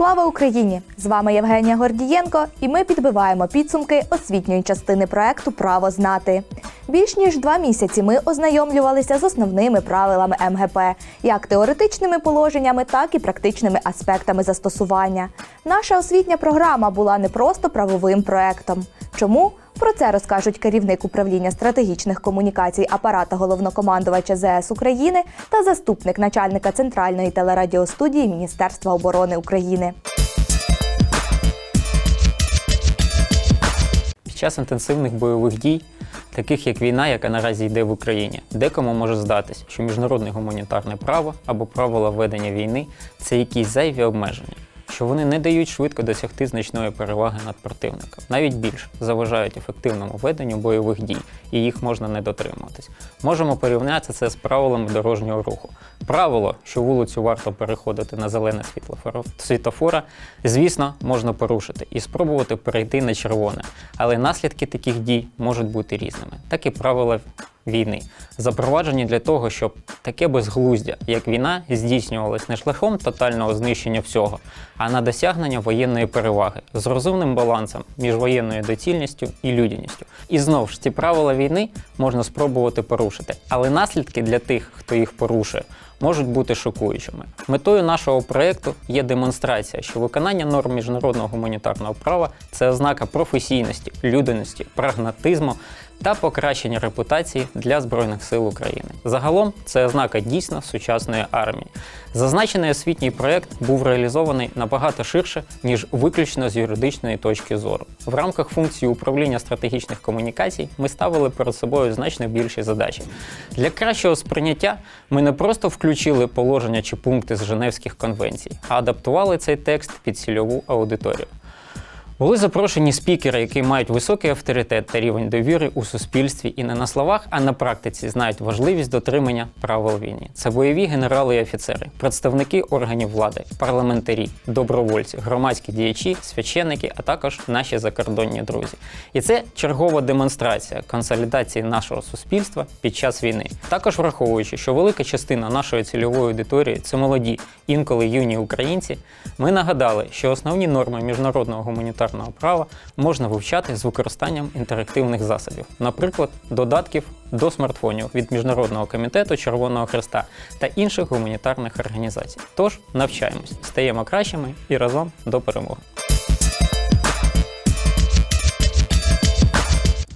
Слава Україні! З вами Євгенія Гордієнко, і ми підбиваємо підсумки освітньої частини проекту «Право знати». Більш ніж 2 місяці ми ознайомлювалися з основними правилами МГП, як теоретичними положеннями, так і практичними аспектами застосування. Наша освітня програма була не просто правовим проектом. Чому? Про це розкажуть керівник управління стратегічних комунікацій апарата головнокомандувача ЗС України та заступник начальника Центральної телерадіостудії Міністерства оборони України. Під час інтенсивних бойових дій, таких як війна, яка наразі йде в Україні, декому може здатись, що міжнародне гуманітарне право або правила ведення війни – це якісь зайві обмеження, що вони не дають швидко досягти значної переваги над противником, навіть більше заважають ефективному веденню бойових дій, і їх можна не дотримуватись. Можемо порівняти це з правилами дорожнього руху. Правило, що вулицю варто переходити на зелене світлофора, звісно, можна порушити і спробувати перейти на червоне, але наслідки таких дій можуть бути різними. Так і правила війни, запроваджені для того, щоб таке безглуздя, як війна, здійснювалось не шляхом тотального знищення всього, а на досягнення воєнної переваги з розумним балансом між воєнною доцільністю і людяністю. І знову ж, ці правила війни можна спробувати порушити, але наслідки для тих, хто їх порушує, можуть бути шокуючими. Метою нашого проєкту є демонстрація, що виконання норм міжнародного гуманітарного права – це ознака професійності, людяності, прагматизму та покращення репутації для Збройних сил України. Загалом, це ознака дійсно сучасної армії. Зазначений освітній проєкт був реалізований набагато ширше, ніж виключно з юридичної точки зору. В рамках функції управління стратегічних комунікацій ми ставили перед собою значно більші задачі. Для кращого сприйняття ми не просто включили положення чи пункти з Женевських конвенцій, а адаптували цей текст під цільову аудиторію. Були запрошені спікери, які мають високий авторитет та рівень довіри у суспільстві і не на словах, а на практиці знають важливість дотримання правил війни. Це бойові генерали і офіцери, представники органів влади, парламентарі, добровольці, громадські діячі, священники, а також наші закордонні друзі. І це чергова демонстрація консолідації нашого суспільства під час війни. Також враховуючи, що велика частина нашої цільової аудиторії – це молоді, інколи юні українці, ми нагадали, що основні норми міжнародного гуманітарного права можна вивчати з використанням інтерактивних засобів, наприклад, додатків до смартфонів від Міжнародного комітету Червоного Хреста та інших гуманітарних організацій. Тож, навчаємось, стаємо кращими і разом до перемоги.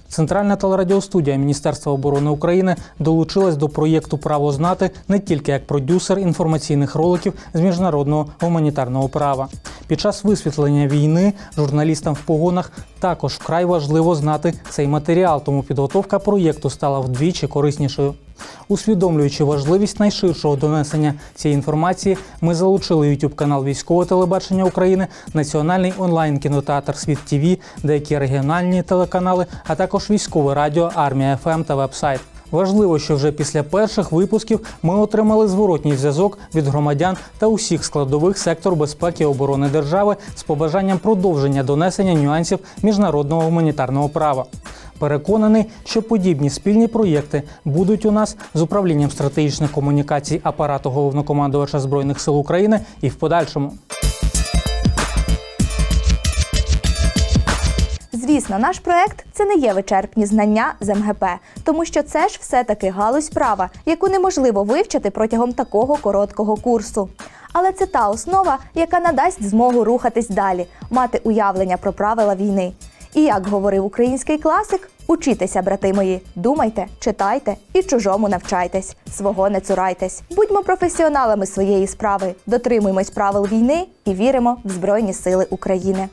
Центральна телерадіостудія Міністерства оборони України долучилась до проєкту «Право знати» не тільки як продюсер інформаційних роликів з міжнародного гуманітарного права. Під час висвітлення війни журналістам в погонах також вкрай важливо знати цей матеріал, тому підготовка проєкту стала вдвічі кориснішою. Усвідомлюючи важливість найширшого донесення цієї інформації, ми залучили YouTube-канал Військове телебачення України, національний онлайн-кінотеатр «Світ ТВ», деякі регіональні телеканали, а також військове радіо «Армія ФМ» та веб-сайт. Важливо, що вже після перших випусків ми отримали зворотній зв'язок від громадян та усіх складових сектору безпеки і оборони держави з побажанням продовження донесення нюансів міжнародного гуманітарного права. Переконаний, що подібні спільні проєкти будуть у нас з управлінням стратегічних комунікацій апарату головнокомандувача Збройних сил України і в подальшому. Звісно, наш проект – це не є вичерпні знання з МГП, тому що це ж все-таки галузь права, яку неможливо вивчити протягом такого короткого курсу. Але це та основа, яка надасть змогу рухатись далі, мати уявлення про правила війни. І як говорив український класик, учітеся, брати мої, думайте, читайте і чужому навчайтесь, свого не цурайтесь. Будьмо професіоналами своєї справи, дотримуймось правил війни і віримо в Збройні Сили України.